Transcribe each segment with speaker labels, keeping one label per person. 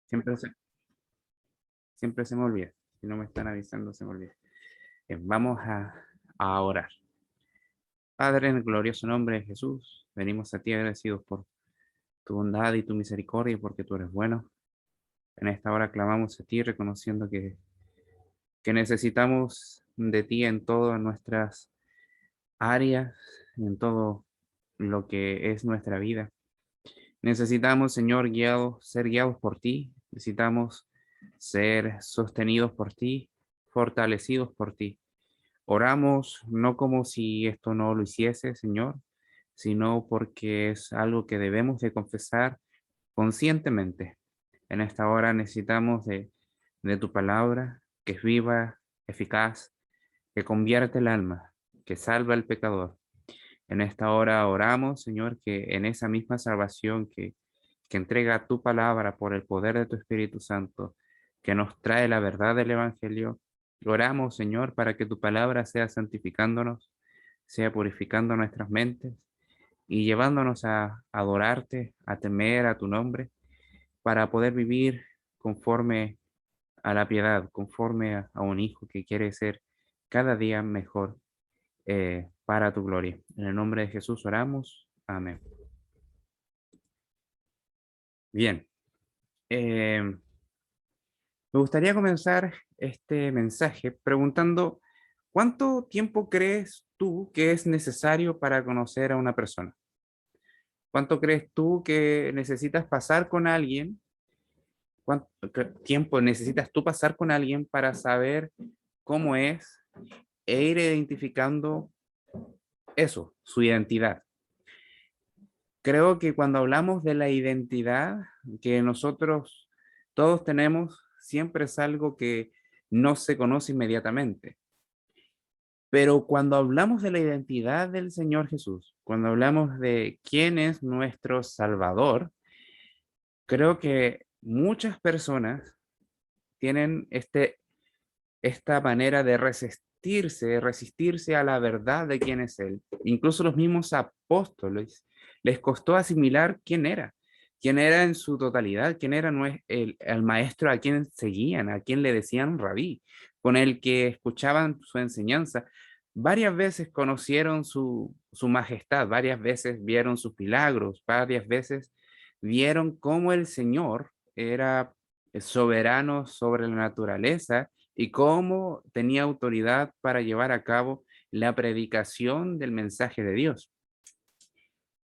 Speaker 1: Siempre se, siempre se me olvida. Si no me están avisando, se me olvida. Vamos a orar. Padre, en el glorioso nombre de Jesús, venimos a ti agradecidos por tu bondad y tu misericordia, porque tú eres bueno. En esta hora clamamos a ti, reconociendo que necesitamos de ti en todas nuestras áreas, en todo lo que es nuestra vida. Necesitamos, Señor, ser guiados por ti. Necesitamos ser sostenidos por ti, fortalecidos por ti. Oramos no como si esto no lo hiciese, Señor, sino porque es algo que debemos de confesar conscientemente. En esta hora necesitamos de tu palabra, que es viva, eficaz, que convierte el alma, que salva al pecador. En esta hora oramos, Señor, que en esa misma salvación que entrega tu palabra por el poder de tu Espíritu Santo, que nos trae la verdad del Evangelio, oramos, Señor, para que tu palabra sea santificándonos, sea purificando nuestras mentes y llevándonos a adorarte, a temer a tu nombre, para poder vivir conforme a la piedad, conforme a un hijo que quiere ser cada día mejor para tu gloria. En el nombre de Jesús oramos. Amén. Bien. me gustaría comenzar este mensaje preguntando, ¿cuánto tiempo crees tú que es necesario para conocer a una persona? ¿Cuánto crees tú que necesitas pasar con alguien? ¿Cuánto tiempo necesitas tú pasar con alguien para saber cómo es e ir identificando eso, su identidad? Creo que cuando hablamos de la identidad que nosotros todos tenemos, siempre es algo que no se conoce inmediatamente. Pero cuando hablamos de la identidad del Señor Jesús, cuando hablamos de quién es nuestro Salvador, creo que muchas personas tienen esta manera de resistirse a la verdad de quién es Él. Incluso los mismos apóstoles les costó asimilar quién era en su totalidad, quién era el maestro a quien seguían, a quien le decían rabí, con el que escuchaban su enseñanza. Varias veces conocieron su majestad, varias veces vieron sus milagros, varias veces vieron cómo el Señor era soberano sobre la naturaleza y cómo tenía autoridad para llevar a cabo la predicación del mensaje de Dios.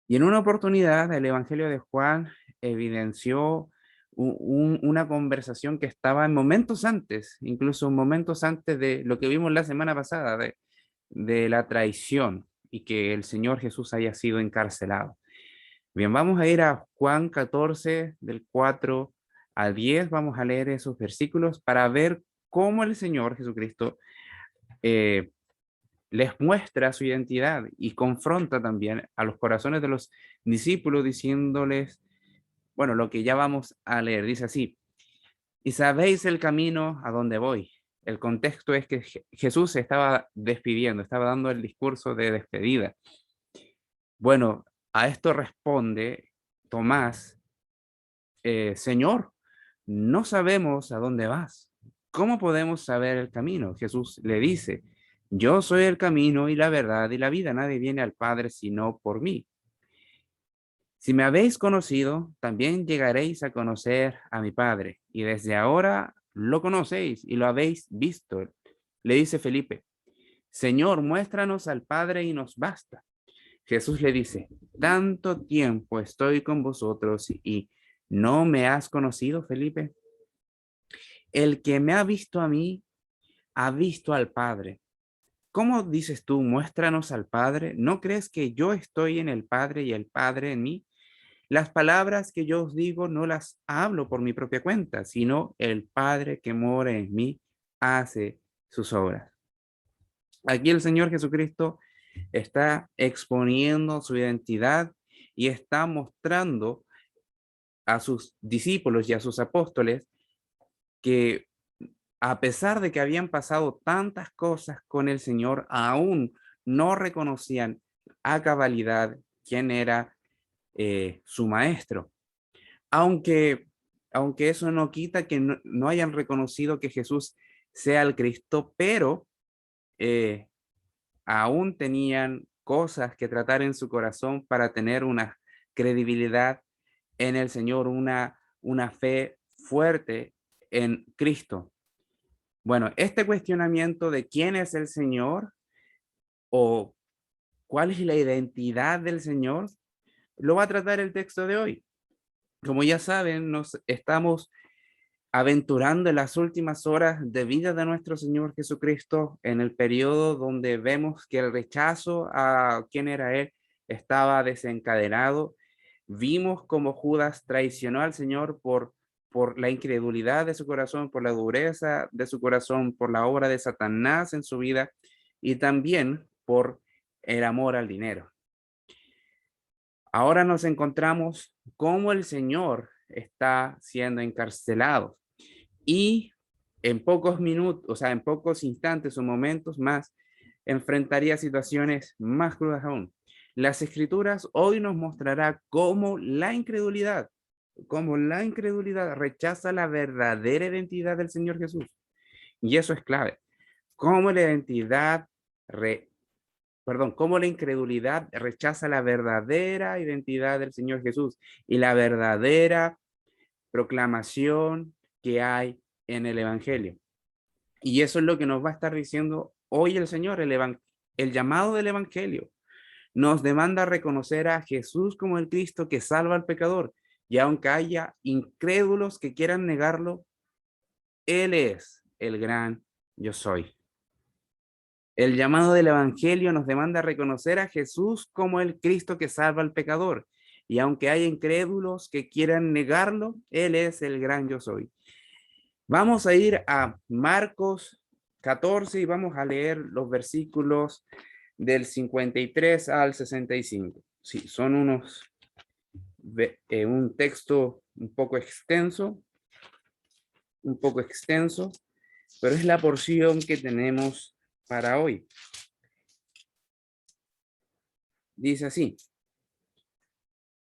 Speaker 1: Y en una oportunidad, el Evangelio de Juan evidenció una conversación que estaba en momentos antes, incluso momentos antes de lo que vimos la semana pasada, de la traición y que el Señor Jesús haya sido encarcelado. Bien, vamos a ir a Juan 14, del 4 al 10. Vamos a leer esos versículos para ver cómo el Señor Jesucristo eh, les muestra su identidad y confronta también a los corazones de los discípulos diciéndoles, bueno, lo que ya vamos a leer, dice así, y sabéis el camino a donde voy. El contexto es que Jesús se estaba despidiendo, estaba dando el discurso de despedida. Bueno, a esto responde Tomás, Señor, no sabemos a dónde vas. ¿Cómo podemos saber el camino? Jesús le dice, yo soy el camino y la verdad y la vida. Nadie viene al Padre sino por mí. Si me habéis conocido, también llegaréis a conocer a mi Padre. Y desde ahora lo conocéis y lo habéis visto. Le dice Felipe, Señor, muéstranos al Padre y nos basta. Jesús le dice, tanto tiempo estoy con vosotros y no me has conocido, Felipe. El que me ha visto a mí, ha visto al Padre. ¿Cómo dices tú, muéstranos al Padre? ¿No crees que yo estoy en el Padre y el Padre en mí? Las palabras que yo os digo no las hablo por mi propia cuenta, sino el Padre que mora en mí hace sus obras. Aquí el Señor Jesucristo está exponiendo su identidad y está mostrando a sus discípulos y a sus apóstoles que a pesar de que habían pasado tantas cosas con el Señor, aún no reconocían a cabalidad quién era su maestro. Aunque aunque eso no quita que no hayan reconocido que Jesús sea el Cristo, pero eh, aún tenían cosas que tratar en su corazón para tener una credibilidad en el Señor, una fe fuerte en Cristo. Bueno, este cuestionamiento de quién es el Señor o cuál es la identidad del Señor, lo va a tratar el texto de hoy. Como ya saben, nos estamos aventurando en las últimas horas de vida de nuestro Señor Jesucristo, en el periodo donde vemos que el rechazo a quién era Él estaba desencadenado. Vimos como Judas traicionó al Señor por la incredulidad de su corazón, por la dureza de su corazón, por la obra de Satanás en su vida y también por el amor al dinero. Ahora nos encontramos como el Señor está siendo encarcelado y en pocos minutos, o sea, en pocos instantes o momentos más, enfrentaría situaciones más crudas aún. Las escrituras hoy nos mostrará cómo la incredulidad rechaza la verdadera identidad del Señor Jesús. Y eso es clave. Cómo la identidad, cómo la incredulidad rechaza la verdadera identidad del Señor Jesús y la verdadera proclamación que hay en el Evangelio. Y eso es lo que nos va a estar diciendo hoy el Señor, el llamado del Evangelio. Nos demanda reconocer a Jesús como el Cristo que salva al pecador. Y aunque haya incrédulos que quieran negarlo, Él es el gran yo soy. El llamado del Evangelio nos demanda reconocer a Jesús como el Cristo que salva al pecador. Y aunque haya incrédulos que quieran negarlo, Él es el gran yo soy. Vamos a ir a Marcos 14 y vamos a leer los versículos del 53 al 65. Sí, son un texto un poco extenso, pero es la porción que tenemos para hoy. Dice así: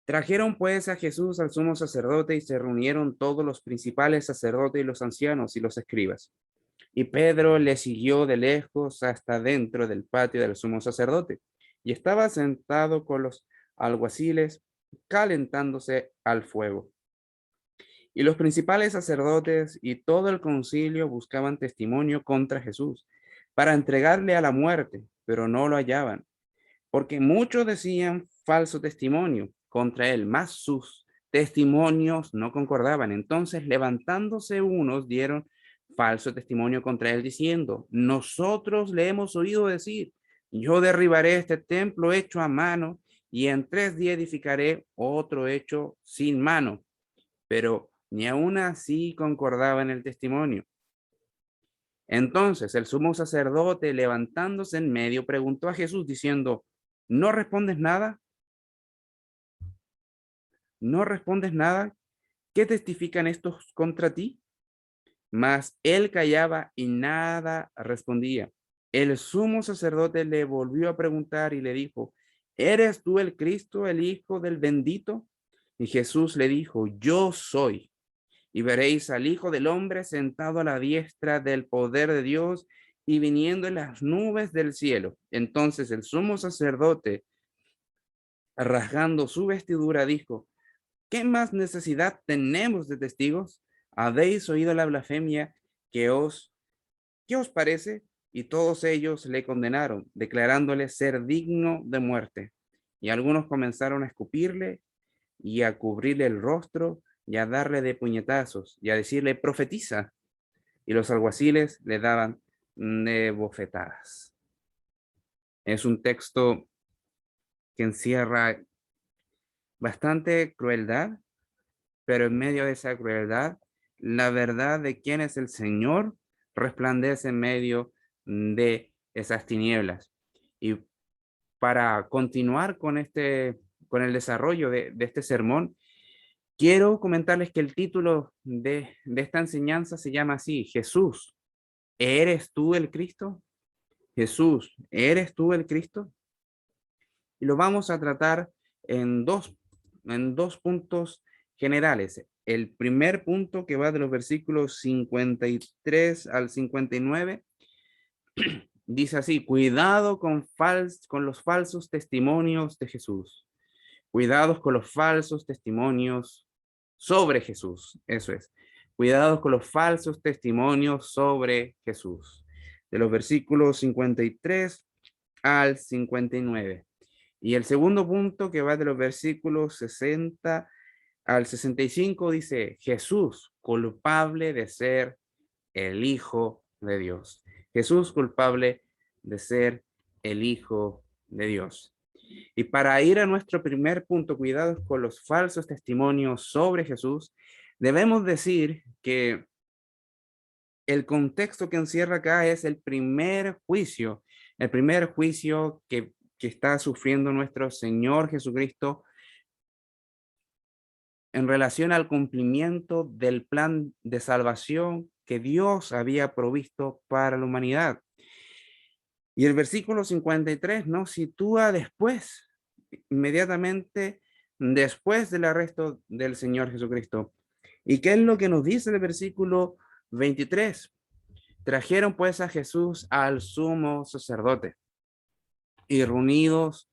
Speaker 1: trajeron pues a Jesús al sumo sacerdote y se reunieron todos los principales sacerdotes y los ancianos y los escribas. Y Pedro le siguió de lejos hasta dentro del patio del sumo sacerdote, y estaba sentado con los alguaciles calentándose al fuego. Y los principales sacerdotes y todo el concilio buscaban testimonio contra Jesús para entregarle a la muerte, pero no lo hallaban, porque muchos decían falso testimonio contra él, mas sus testimonios no concordaban. Entonces, levantándose unos, dieron falso testimonio contra él, diciendo: nosotros le hemos oído decir, yo derribaré este templo hecho a mano y en 3 días edificaré otro hecho sin mano. Pero ni aún así concordaba en el testimonio. Entonces el sumo sacerdote, levantándose en medio, preguntó a Jesús diciendo: ¿no respondes nada? ¿No respondes nada? ¿Qué testifican estos contra ti? Mas él callaba y nada respondía. El sumo sacerdote le volvió a preguntar y le dijo: ¿eres tú el Cristo, el Hijo del bendito? Y Jesús le dijo: yo soy. Y veréis al Hijo del Hombre sentado a la diestra del poder de Dios y viniendo en las nubes del cielo. Entonces el sumo sacerdote, rasgando su vestidura, dijo: ¿qué más necesidad tenemos de testigos? ¿Habéis oído la blasfemia que qué os parece? Y todos ellos le condenaron, declarándole ser digno de muerte. Y algunos comenzaron a escupirle y a cubrirle el rostro y a darle de puñetazos y a decirle: profetiza. Y los alguaciles le daban de bofetadas. Es un texto que encierra bastante crueldad, pero en medio de esa crueldad, la verdad de quién es el Señor resplandece en medio de esas tinieblas. Y para continuar con el desarrollo de este sermón, quiero comentarles que el título de esta enseñanza se llama así: Jesús, ¿eres tú el Cristo? Jesús, ¿eres tú el Cristo? Y lo vamos a tratar en dos puntos generales. el primer punto que va de los versículos 53 al 59, dice así: cuidado con los falsos testimonios de Jesús. Cuidados con los falsos testimonios sobre Jesús. Eso es. Cuidados con los falsos testimonios sobre Jesús. De los versículos 53 al 59. Y el segundo punto, que va de los versículos 60 al 65, dice: Jesús, culpable de ser el Hijo de Dios. Jesús, culpable de ser el Hijo de Dios. Y para ir a nuestro primer punto, cuidados con los falsos testimonios sobre Jesús, debemos decir que el contexto que encierra acá es el primer juicio que está sufriendo nuestro Señor Jesucristo en relación al cumplimiento del plan de salvación que Dios había provisto para la humanidad. Y el versículo 53 nos sitúa después, inmediatamente después del arresto del Señor Jesucristo. ¿Y qué es lo que nos dice el versículo 23? Trajeron pues a Jesús al sumo sacerdote y reunidos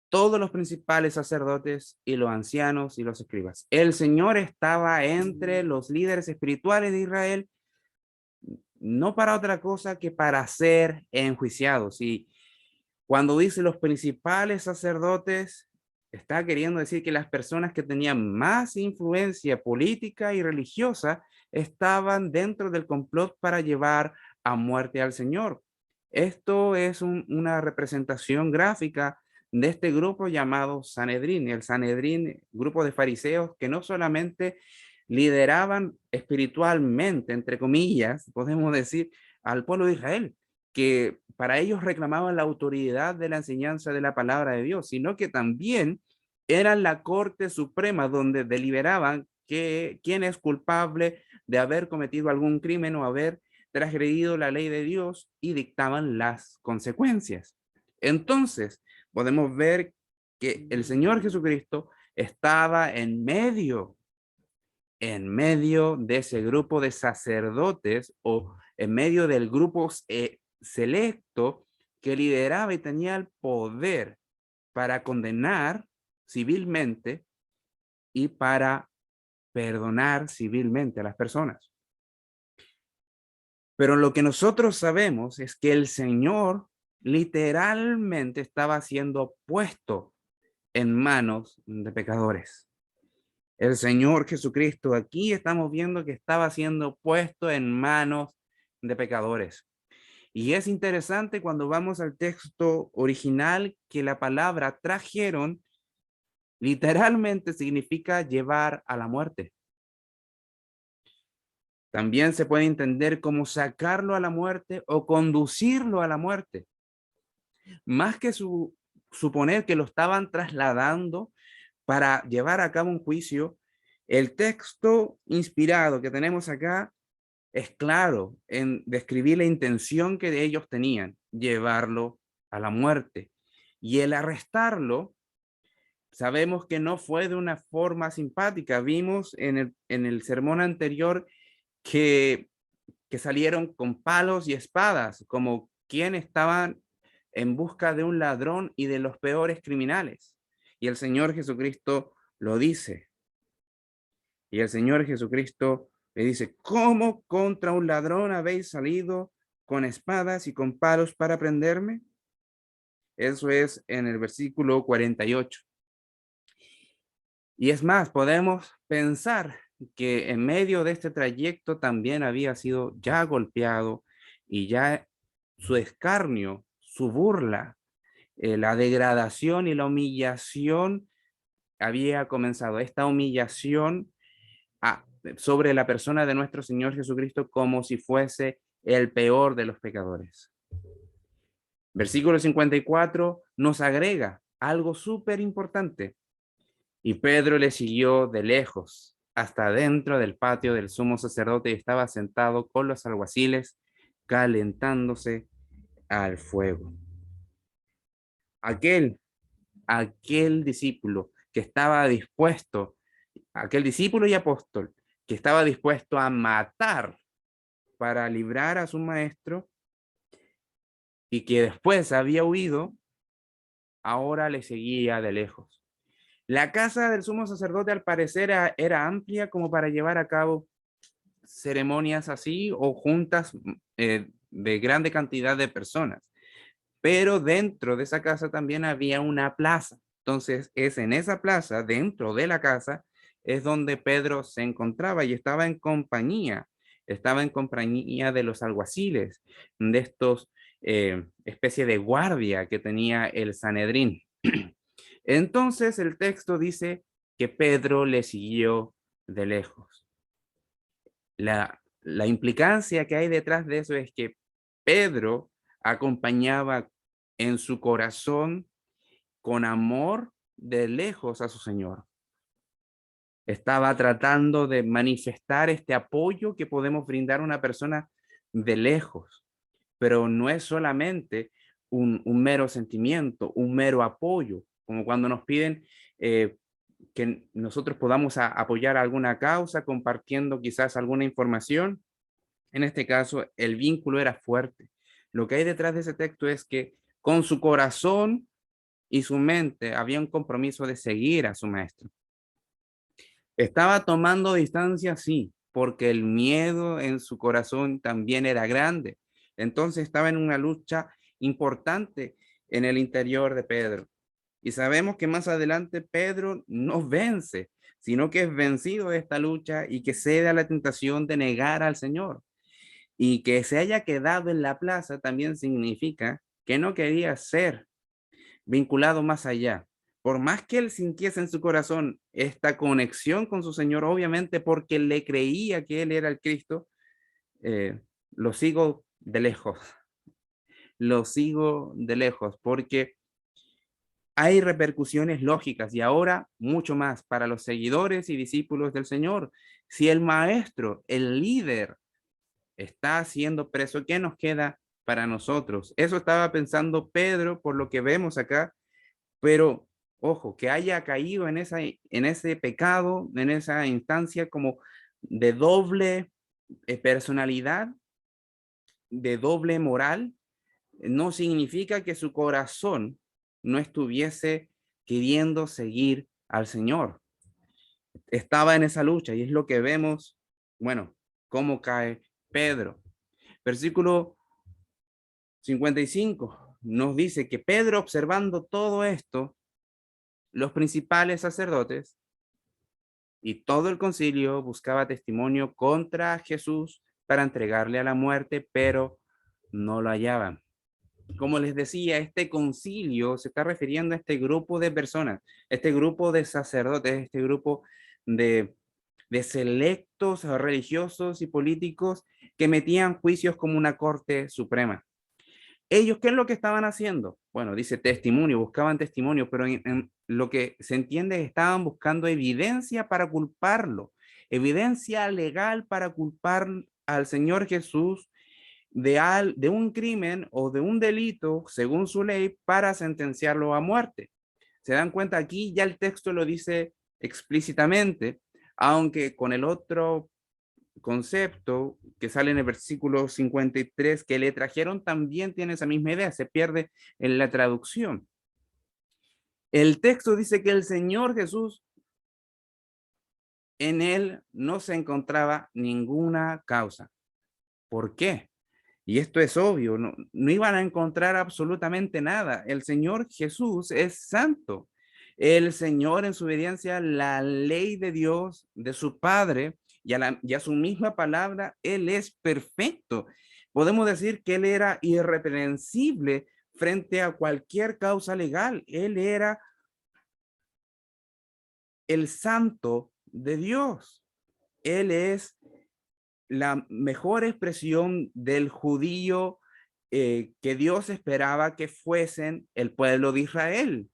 Speaker 1: todos los principales sacerdotes y los ancianos y los escribas. El Señor estaba entre los líderes espirituales de Israel, no para otra cosa que para ser enjuiciados. Y cuando dice los principales sacerdotes, está queriendo decir que las personas que tenían más influencia política y religiosa estaban dentro del complot para llevar a muerte al Señor. Esto es una representación gráfica de este grupo llamado Sanedrín. El Sanedrín, grupo de fariseos que no solamente lideraban espiritualmente, entre comillas, podemos decir, al pueblo de Israel, que para ellos reclamaban la autoridad de la enseñanza de la palabra de Dios, sino que también eran la Corte Suprema donde deliberaban quién es culpable de haber cometido algún crimen o haber transgredido la ley de Dios, y dictaban las consecuencias. Entonces, podemos ver que el Señor Jesucristo estaba en medio de ese grupo de sacerdotes, o en medio del grupo selecto que lideraba y tenía el poder para condenar civilmente y para perdonar civilmente a las personas. Pero lo que nosotros sabemos es que el Señor literalmente estaba siendo puesto en manos de pecadores. El Señor Jesucristo, aquí estamos viendo que estaba siendo puesto en manos de pecadores. Y es interesante cuando vamos al texto original que la palabra trajeron literalmente significa llevar a la muerte. También se puede entender como sacarlo a la muerte o conducirlo a la muerte. Más que suponer que lo estaban trasladando para llevar a cabo un juicio, el texto inspirado que tenemos acá es claro en describir la intención que ellos tenían: llevarlo a la muerte. Y el arrestarlo, sabemos que no fue de una forma simpática. Vimos en el sermón anterior que, que salieron con palos y espadas, como quien estaban en busca de un ladrón y de los peores criminales. Y el Señor Jesucristo lo dice. Y el Señor Jesucristo le dice: ¿cómo contra un ladrón habéis salido con espadas y con palos para prenderme? Eso es en el versículo 48. Y es más, podemos pensar que en medio de este trayecto también había sido ya golpeado, y ya su escarnio, su burla, la degradación y la humillación había comenzado. Esta humillación sobre la persona de nuestro Señor Jesucristo, como si fuese el peor de los pecadores. Versículo 54 nos agrega algo súper importante. Y Pedro le siguió de lejos hasta dentro del patio del sumo sacerdote, y estaba sentado con los alguaciles calentándose al fuego. Aquel discípulo que estaba dispuesto aquel discípulo y apóstol que estaba dispuesto a matar para librar a su maestro y que después había huido, ahora le seguía de lejos. La casa del sumo sacerdote al parecer era amplia como para llevar a cabo ceremonias así o juntas de grande cantidad de personas. Pero dentro de esa casa también había una plaza. Entonces es en esa plaza, dentro de la casa, es donde Pedro se encontraba y estaba en compañía de los alguaciles, de estos especie de guardia que tenía el Sanedrín. Entonces el texto dice que Pedro le siguió de lejos. La implicancia que hay detrás de eso es que Pedro acompañaba en su corazón con amor de lejos a su Señor. Estaba tratando de manifestar este apoyo que podemos brindar a una persona de lejos, pero no es solamente un mero sentimiento, un mero apoyo, como cuando nos piden que nosotros podamos apoyar alguna causa compartiendo quizás alguna información. En este caso, el vínculo era fuerte. Lo que hay detrás de ese texto es que con su corazón y su mente había un compromiso de seguir a su maestro. Estaba tomando distancia, sí, porque el miedo en su corazón también era grande. Entonces estaba en una lucha importante en el interior de Pedro. Y sabemos que más adelante Pedro no vence, sino que es vencido de esta lucha y que cede a la tentación de negar al Señor. Y que se haya quedado en la plaza también significa que no quería ser vinculado más allá. Por más que él sintiese en su corazón esta conexión con su Señor, obviamente porque le creía que él era el Cristo, lo sigo de lejos, lo sigo de lejos, porque hay repercusiones lógicas y ahora mucho más para los seguidores y discípulos del Señor. Si el maestro, el líder, está siendo preso, ¿qué nos queda para nosotros? Eso estaba pensando Pedro por lo que vemos acá, pero ojo, que haya caído en ese pecado, en esa instancia como de doble personalidad, de doble moral, no significa que su corazón no estuviese queriendo seguir al Señor. Estaba en esa lucha y es lo que vemos, bueno, cómo cae Pedro. Versículo 55 nos dice que Pedro, observando todo esto, los principales sacerdotes y todo el concilio buscaba testimonio contra Jesús para entregarle a la muerte, pero no lo hallaban. Como les decía, este concilio se está refiriendo a este grupo de personas, este grupo de sacerdotes, este grupo de, de selectos religiosos y políticos que metían juicios como una corte suprema. Ellos, ¿qué es lo que estaban haciendo? Bueno, dice testimonio, buscaban testimonio, pero en lo que se entiende es que estaban buscando evidencia para culparlo, evidencia legal para culpar al Señor Jesús de un crimen o de un delito según su ley para sentenciarlo a muerte. Se dan cuenta aquí, ya el texto lo dice explícitamente, aunque con el otro concepto que sale en el versículo 53 que le trajeron también tiene esa misma idea, se pierde en la traducción. El texto dice que el Señor Jesús, en él no se encontraba ninguna causa. ¿Por qué? Y esto es obvio, no iban a encontrar absolutamente nada. El Señor Jesús es santo. El Señor en su obediencia, la ley de Dios, de su Padre y a su misma palabra, Él es perfecto. Podemos decir que Él era irreprensible frente a cualquier causa legal. Él era el santo de Dios. Él es la mejor expresión del judío que Dios esperaba que fuesen el pueblo de Israel.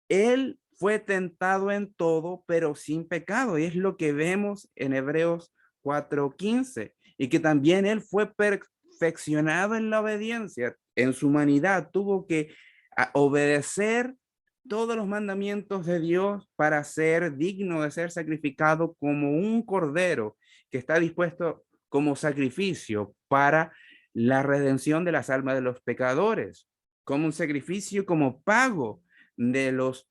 Speaker 1: Él fue tentado en todo, pero sin pecado. Y es lo que vemos en Hebreos 4:15. Y que también él fue perfeccionado en la obediencia. En su humanidad tuvo que obedecer todos los mandamientos de Dios para ser digno de ser sacrificado como un cordero que está dispuesto como sacrificio para la redención de las almas de los pecadores, como un sacrificio como pago de los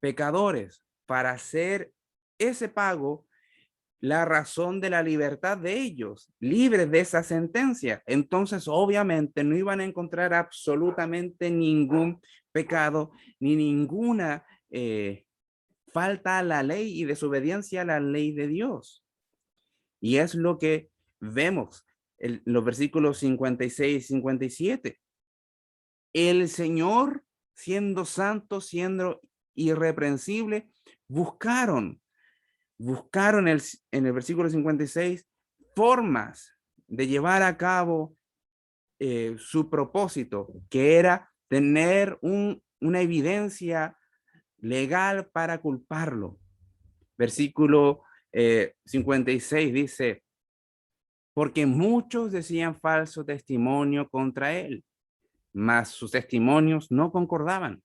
Speaker 1: pecadores, para hacer ese pago la razón de la libertad de ellos, libres de esa sentencia. Entonces, obviamente, no iban a encontrar absolutamente ningún pecado ni ninguna falta a la ley y desobediencia a la ley de Dios. Y es lo que vemos en los versículos 56 y 57. El Señor, siendo santo, siendo irreprensible, buscaron en el versículo 56 formas de llevar a cabo su propósito, que era tener una evidencia legal para culparlo. Versículo 56 dice, porque muchos decían falso testimonio contra él, mas sus testimonios no concordaban.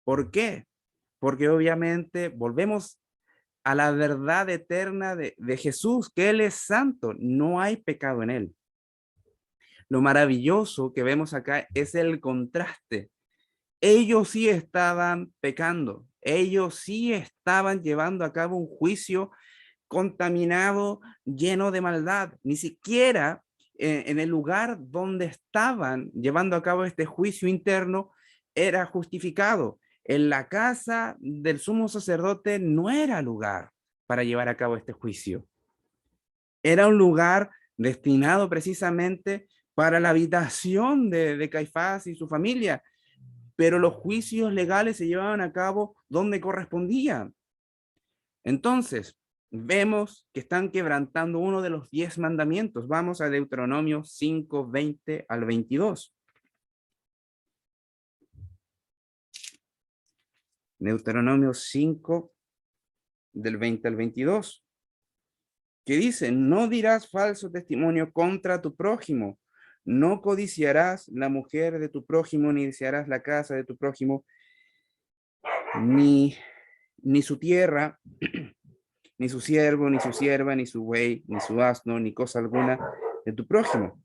Speaker 1: ¿Por qué? Porque obviamente volvemos a la verdad eterna de Jesús, que Él es santo, no hay pecado en Él. Lo maravilloso que vemos acá es el contraste. Ellos sí estaban pecando, ellos sí estaban llevando a cabo un juicio contaminado, lleno de maldad. Ni siquiera en el lugar donde estaban llevando a cabo este juicio interno era justificado. En la casa del sumo sacerdote no era lugar para llevar a cabo este juicio. Era un lugar destinado precisamente para la habitación de Caifás y su familia, pero los juicios legales se llevaban a cabo donde correspondían. Entonces, vemos que están quebrantando uno de los 10 mandamientos. Vamos a Deuteronomio 5, 20 al 22. Deuteronomio 5, del 20 al 22, que dice, no dirás falso testimonio contra tu prójimo, no codiciarás la mujer de tu prójimo, ni desearás la casa de tu prójimo, ni su tierra, ni su siervo, ni su sierva, ni su buey, ni su asno, ni cosa alguna de tu prójimo.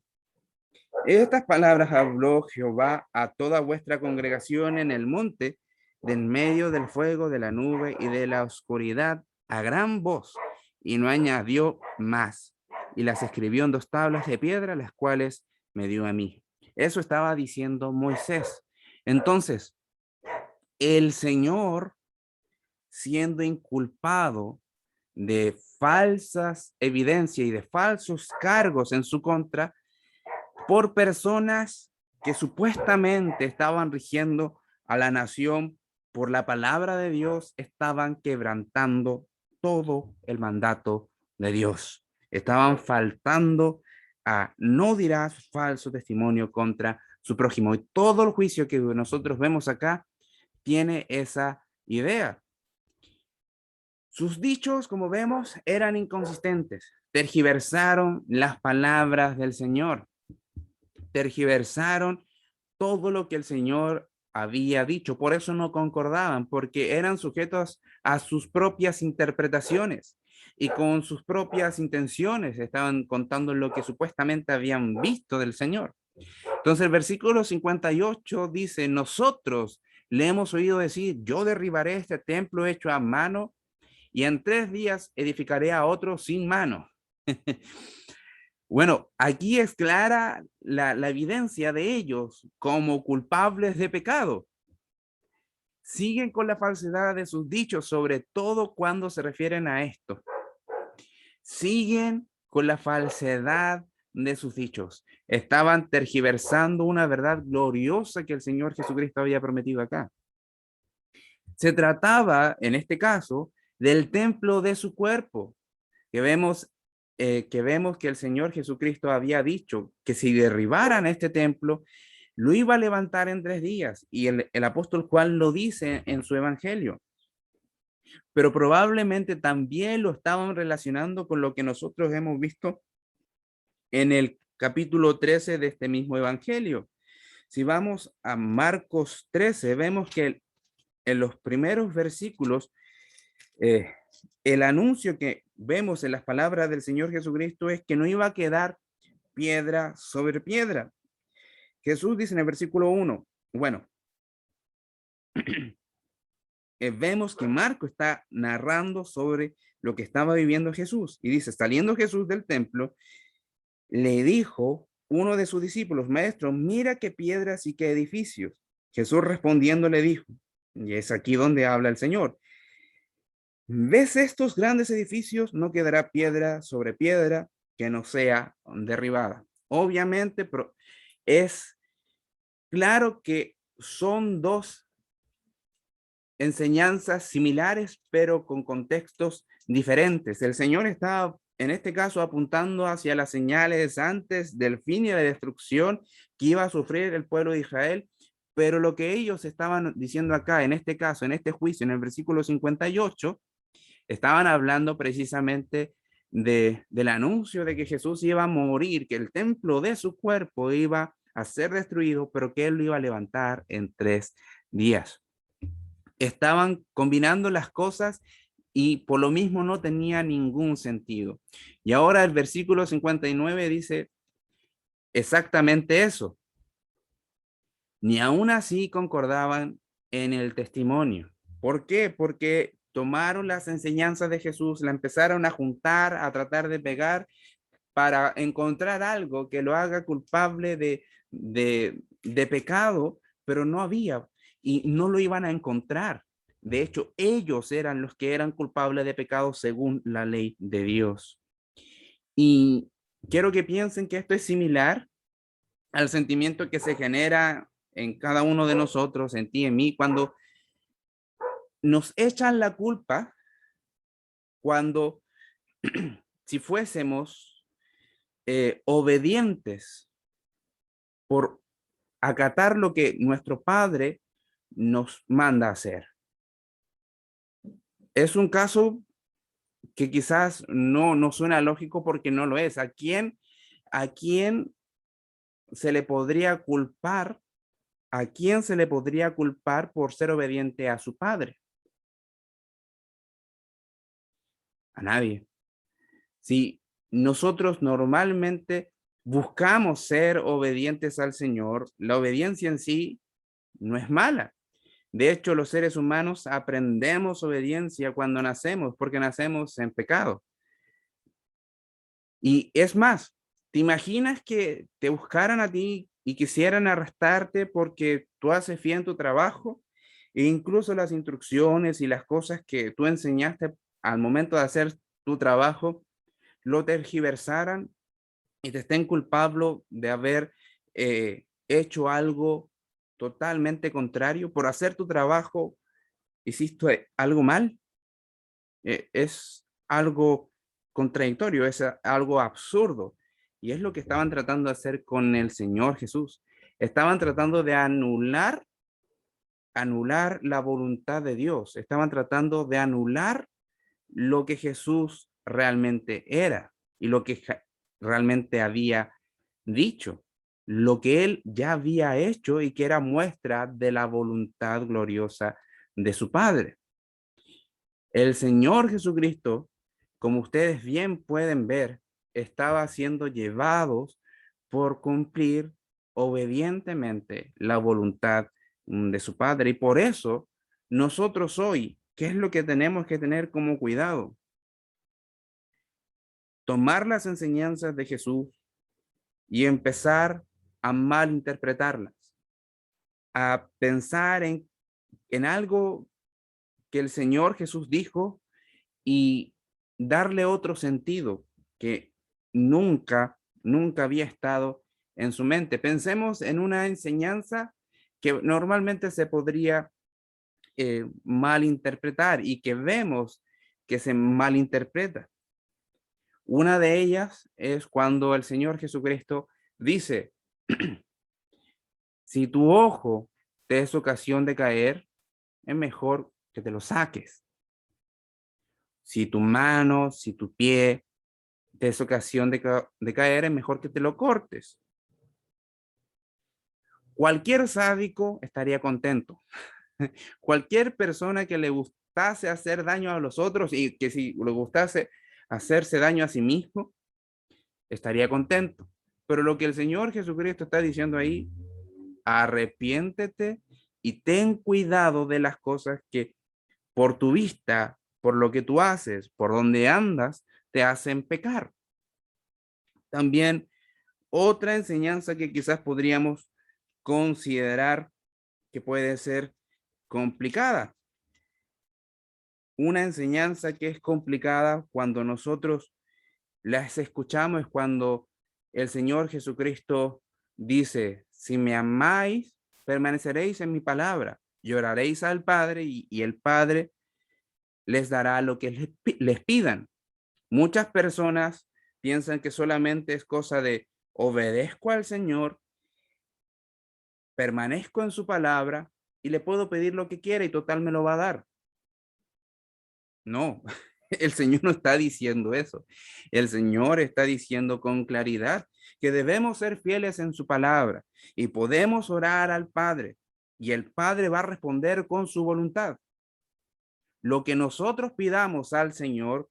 Speaker 1: Estas palabras habló Jehová a toda vuestra congregación en el monte, de en medio del fuego, de la nube y de la oscuridad, a gran voz, y no añadió más. Y las escribió en 2 tablas de piedra, las cuales me dio a mí. Eso estaba diciendo Moisés. Entonces, el Señor, siendo inculpado de falsas evidencias y de falsos cargos en su contra, por personas que supuestamente estaban rigiendo a la nación por la palabra de Dios, estaban quebrantando todo el mandato de Dios. Estaban faltando a no dirás falso testimonio contra su prójimo. Y todo el juicio que nosotros vemos acá tiene esa idea. Sus dichos, como vemos, eran inconsistentes. Tergiversaron las palabras del Señor. Tergiversaron todo lo que el Señor había dicho. Por eso no concordaban, porque eran sujetos a sus propias interpretaciones y con sus propias intenciones estaban contando lo que supuestamente habían visto del Señor. Entonces el versículo 58 dice, nosotros le hemos oído decir, yo derribaré este templo hecho a mano y en 3 días edificaré a otro sin mano. Bueno, aquí es clara la evidencia de ellos como culpables de pecado. Siguen con la falsedad de sus dichos, sobre todo cuando se refieren a esto. Siguen con la falsedad de sus dichos. Estaban tergiversando una verdad gloriosa que el Señor Jesucristo había prometido acá. Se trataba, en este caso, del templo de su cuerpo, que vemos que el Señor Jesucristo había dicho que si derribaran este templo, lo iba a levantar en 3 días. Y el apóstol Juan lo dice en su evangelio. Pero probablemente también lo estaban relacionando con lo que nosotros hemos visto en el capítulo 13 de este mismo evangelio. Si vamos a Marcos 13, vemos que en los primeros versículos, eh, el anuncio que vemos en las palabras del Señor Jesucristo es que no iba a quedar piedra sobre piedra. Jesús dice en el versículo 1, bueno, vemos que Marco está narrando sobre lo que estaba viviendo Jesús y dice, saliendo Jesús del templo, le dijo uno de sus discípulos, maestro, mira qué piedras y qué edificios. Jesús respondiendo le dijo, y es aquí donde habla el Señor, ¿ves estos grandes edificios? No quedará piedra sobre piedra que no sea derribada. Obviamente, pero es claro que son dos enseñanzas similares, pero con contextos diferentes. El Señor está, en este caso, apuntando hacia las señales antes del fin y la destrucción que iba a sufrir el pueblo de Israel, pero lo que ellos estaban diciendo acá, en este caso, en este juicio, en el versículo 58, estaban hablando precisamente del anuncio de que Jesús iba a morir, que el templo de su cuerpo iba a ser destruido, pero que él lo iba a levantar en 3 días. Estaban combinando las cosas y por lo mismo no tenía ningún sentido. Y ahora el versículo 59 dice exactamente eso. Ni aún así concordaban en el testimonio. ¿Por qué? Porque tomaron las enseñanzas de Jesús, la empezaron a juntar, a tratar de pegar para encontrar algo que lo haga culpable de pecado, pero no había y no lo iban a encontrar. De hecho, ellos eran los que eran culpables de pecado según la ley de Dios. Y quiero que piensen que esto es similar al sentimiento que se genera en cada uno de nosotros, en ti, en mí, cuando nos echan la culpa, cuando si fuésemos obedientes por acatar lo que nuestro Padre nos manda hacer. Es un caso que quizás no suena lógico porque no lo es. A quién se le podría culpar? ¿A quién se le podría culpar por ser obediente a su padre? A nadie. Si nosotros normalmente buscamos ser obedientes al Señor, la obediencia en sí no es mala. De hecho, los seres humanos aprendemos obediencia cuando nacemos, porque nacemos en pecado. Y es más, ¿te imaginas que te buscaran a ti y quisieran arrestarte porque tú haces bien tu trabajo? E incluso las instrucciones y las cosas que tú enseñaste al momento de hacer tu trabajo lo tergiversaran y te estén culpable de haber hecho algo totalmente contrario por hacer tu trabajo, hiciste algo mal. Es algo contradictorio, es algo absurdo. Y es lo que estaban tratando de hacer con el Señor Jesús. Estaban tratando de anular la voluntad de Dios. Estaban tratando de anular lo que Jesús realmente era y lo que realmente había dicho, lo que él ya había hecho y que era muestra de la voluntad gloriosa de su Padre. El Señor Jesucristo, como ustedes bien pueden ver, estaba siendo llevados por cumplir obedientemente la voluntad de su Padre. Y por eso nosotros hoy, ¿qué es lo que tenemos que tener como cuidado? Tomar las enseñanzas de Jesús y empezar a malinterpretarlas, a pensar en algo que el Señor Jesús dijo y darle otro sentido que nunca había estado en su mente. Pensemos en una enseñanza que normalmente se podría malinterpretar y que vemos que se malinterpreta. Una de ellas es cuando el Señor Jesucristo dice, si tu ojo te es ocasión de caer, es mejor que te lo saques. Si tu mano, si tu pie te es ocasión de caer, es mejor que te lo cortes. Cualquier sádico estaría contento. Cualquier persona que le gustase hacer daño a los otros y que si le gustase hacerse daño a sí mismo, estaría contento. Pero lo que el Señor Jesucristo está diciendo ahí, arrepiéntete y ten cuidado de las cosas que por tu vista, por lo que tú haces, por donde andas, te hacen pecar. También otra enseñanza que quizás podríamos considerar que puede ser complicada. Una enseñanza que es complicada cuando nosotros las escuchamos es cuando el Señor Jesucristo dice, si me amáis, permaneceréis en mi palabra, lloraréis al Padre y el Padre les dará lo que les pidan. Muchas personas piensan que solamente es cosa de obedezco al Señor, permanezco en su palabra y le puedo pedir lo que quiera y total me lo va a dar. No, el Señor no está diciendo eso. El Señor está diciendo con claridad que debemos ser fieles en su palabra y podemos orar al Padre y el Padre va a responder con su voluntad. Lo que nosotros pidamos al Señor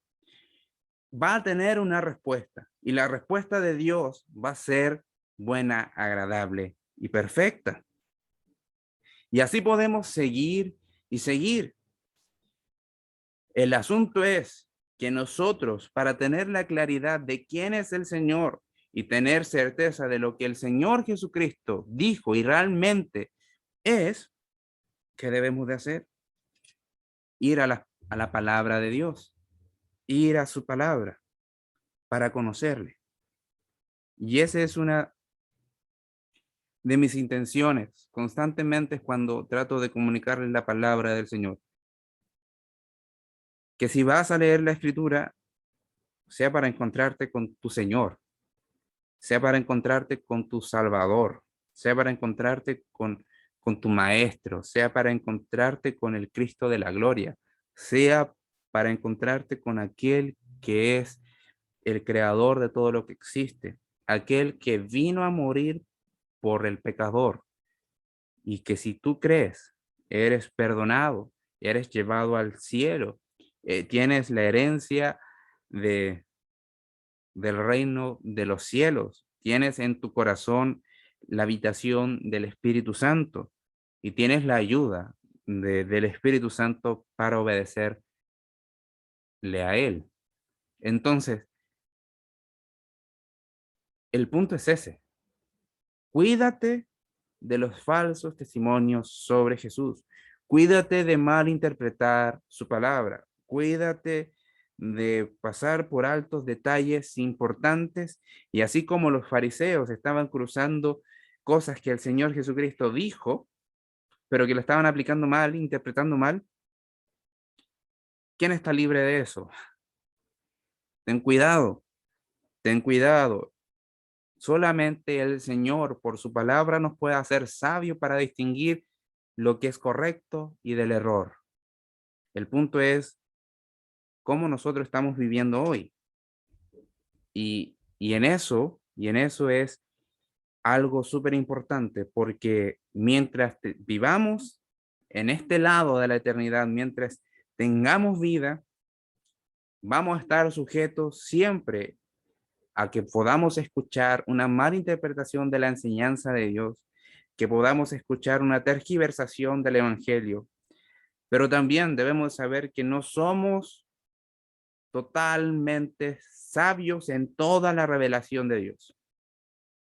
Speaker 1: va a tener una respuesta y la respuesta de Dios va a ser buena, agradable y perfecta. Y así podemos seguir y seguir. El asunto es que nosotros, para tener la claridad de quién es el Señor y tener certeza de lo que el Señor Jesucristo dijo y realmente es, ¿qué debemos de hacer? Ir a la palabra de Dios, ir a su palabra para conocerle. Y esa es una de mis intenciones constantemente cuando trato de comunicarles la palabra del Señor. Que si vas a leer la escritura, sea para encontrarte con tu Señor, sea para encontrarte con tu Salvador, sea para encontrarte con tu Maestro, sea para encontrarte con el Cristo de la gloria, sea para encontrarte con aquel que es el creador de todo lo que existe, aquel que vino a morir por el pecador y que si tú crees, eres perdonado, eres llevado al cielo, tienes la herencia de del reino de los cielos. Tienes en tu corazón la habitación del Espíritu Santo y tienes la ayuda del Espíritu Santo para obedecerle a Él. Entonces, el punto es ese. Cuídate de los falsos testimonios sobre Jesús. Cuídate de malinterpretar su palabra. Cuídate de pasar por altos detalles importantes y así como los fariseos estaban cruzando cosas que el Señor Jesucristo dijo, pero que lo estaban aplicando mal, interpretando mal, ¿quién está libre de eso? Ten cuidado, ten cuidado. Solamente el Señor, por su palabra, nos puede hacer sabios para distinguir lo que es correcto y del error. El punto es cómo nosotros estamos viviendo hoy. Y en eso es algo súper importante, porque mientras vivamos en este lado de la eternidad, mientras tengamos vida, vamos a estar sujetos siempre a que podamos escuchar una mala interpretación de la enseñanza de Dios, que podamos escuchar una tergiversación del Evangelio, pero también debemos saber que no somos totalmente sabios en toda la revelación de Dios.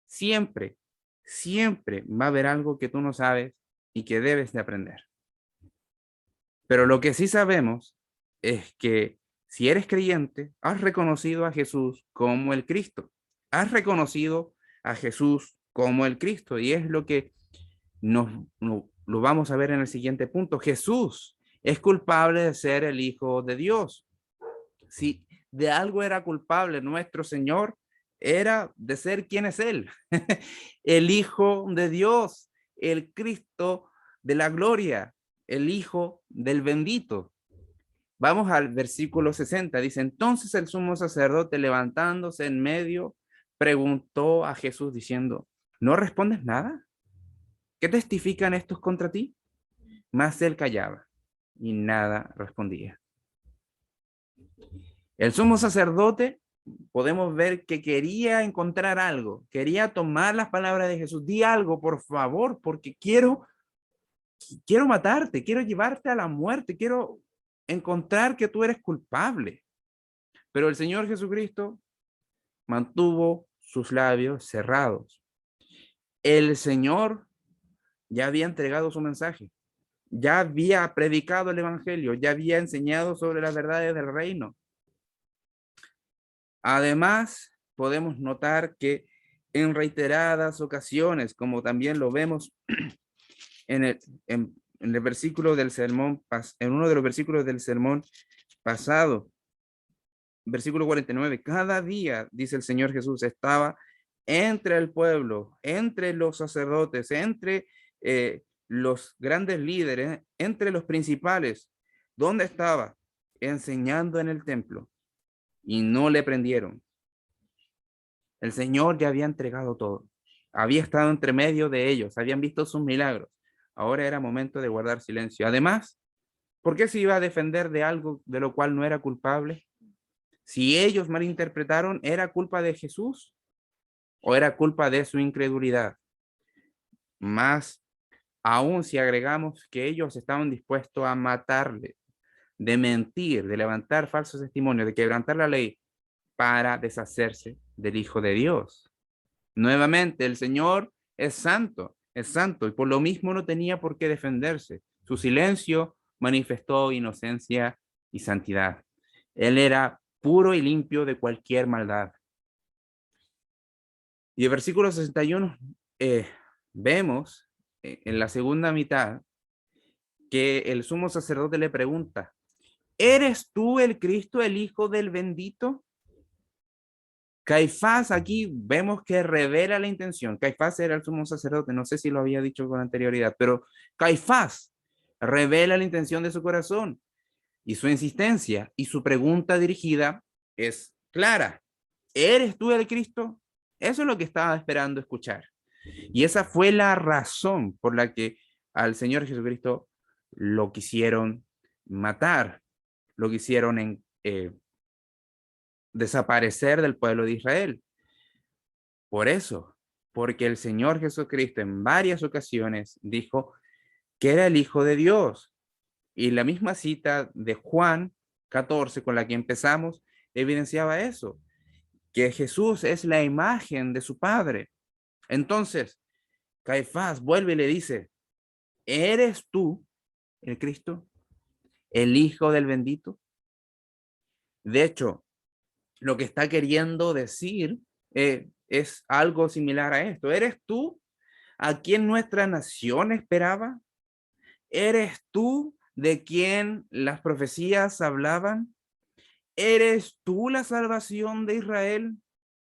Speaker 1: Siempre, siempre va a haber algo que tú no sabes y que debes de aprender. Pero lo que sí sabemos es que si eres creyente, has reconocido a Jesús como el Cristo. Has reconocido a Jesús como el Cristo y es lo que lo vamos a ver en el siguiente punto. Jesús es culpable de ser el Hijo de Dios. Si de algo era culpable nuestro Señor, era de ser quien es Él, el Hijo de Dios, el Cristo de la gloria, el Hijo del bendito. Vamos al versículo 60, dice, entonces el sumo sacerdote levantándose en medio, preguntó a Jesús diciendo, ¿no respondes nada? ¿qué testifican estos contra ti? Mas él callaba y nada respondía. El sumo sacerdote, podemos ver que quería encontrar algo, quería tomar las palabras de Jesús. Di algo, por favor, porque quiero matarte, quiero llevarte a la muerte, quiero encontrar que tú eres culpable. Pero el Señor Jesucristo mantuvo sus labios cerrados. El Señor ya había entregado su mensaje, ya había predicado el evangelio, ya había enseñado sobre las verdades del reino. Además, podemos notar que en reiteradas ocasiones, como también lo vemos en el versículo del sermón, en uno de los versículos del sermón pasado, versículo 49, cada día, dice el Señor Jesús, estaba entre el pueblo, entre los sacerdotes, entre los grandes líderes, entre los principales. ¿Dónde estaba? Enseñando en el templo y no le prendieron. El Señor ya había entregado todo. Había estado entre medio de ellos, habían visto sus milagros. Ahora era momento de guardar silencio. Además, ¿por qué se iba a defender de algo de lo cual no era culpable? Si ellos malinterpretaron, ¿era culpa de Jesús o era culpa de su incredulidad? Más aún si agregamos que ellos estaban dispuestos a matarle, de mentir, de levantar falsos testimonios, de quebrantar la ley para deshacerse del Hijo de Dios. Nuevamente, el Señor es santo, y por lo mismo no tenía por qué defenderse. Su silencio manifestó inocencia y santidad. Él era puro y limpio de cualquier maldad. Y el versículo 61 vemos en la segunda mitad que el sumo sacerdote le pregunta, ¿eres tú el Cristo, el Hijo del bendito? Caifás aquí vemos que revela la intención. Caifás era el sumo sacerdote, no sé si lo había dicho con anterioridad, pero Caifás revela la intención de su corazón y su insistencia, y su pregunta dirigida es clara. ¿Eres tú el Cristo? Eso es lo que estaba esperando escuchar. Y esa fue la razón por la que al Señor Jesucristo lo quisieron matar, lo quisieron desaparecer del pueblo de Israel. Por eso, porque el Señor Jesucristo en varias ocasiones dijo que era el Hijo de Dios. Y la misma cita de Juan 14 con la que empezamos evidenciaba eso, que Jesús es la imagen de su Padre. Entonces, Caifás vuelve y le dice, ¿eres tú el Cristo, el Hijo del bendito? De hecho, lo que está queriendo decir es algo similar a esto. ¿Eres tú a quien nuestra nación esperaba? ¿Eres tú de quien las profecías hablaban? ¿Eres tú la salvación de Israel?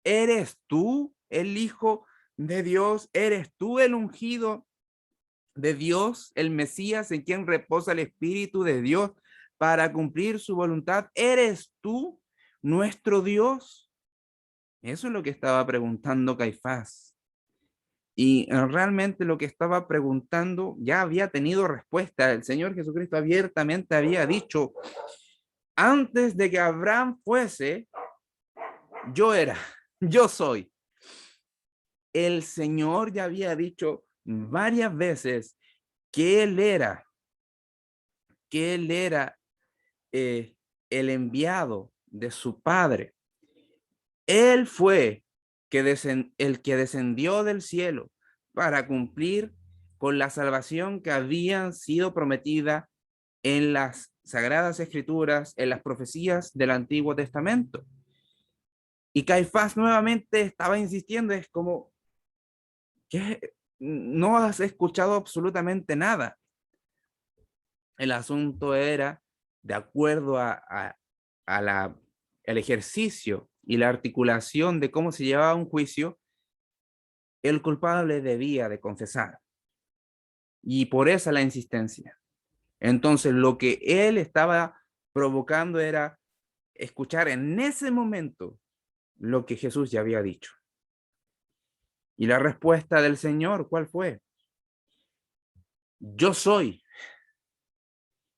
Speaker 1: ¿Eres tú el Hijo de Dios? ¿Eres tú el ungido de Dios, el Mesías en quien reposa el Espíritu de Dios para cumplir su voluntad? ¿Eres tú nuestro Dios? Eso es lo que estaba preguntando Caifás. Y realmente lo que estaba preguntando ya había tenido respuesta. El Señor Jesucristo abiertamente había dicho, antes de que Abraham fuese, yo era, yo soy. El Señor ya había dicho varias veces que Él era el enviado de su Padre. Él fue el que descendió del cielo para cumplir con la salvación que habían sido prometida en las Sagradas Escrituras, en las profecías del Antiguo Testamento. Y Caifás nuevamente estaba insistiendo, es como, que no has escuchado absolutamente nada. El asunto era, de acuerdo a el ejercicio y la articulación de cómo se llevaba un juicio, el culpable debía de confesar. Y por esa la insistencia. Entonces, lo que él estaba provocando era escuchar en ese momento lo que Jesús ya había dicho. Y la respuesta del Señor, ¿cuál fue? yo soy,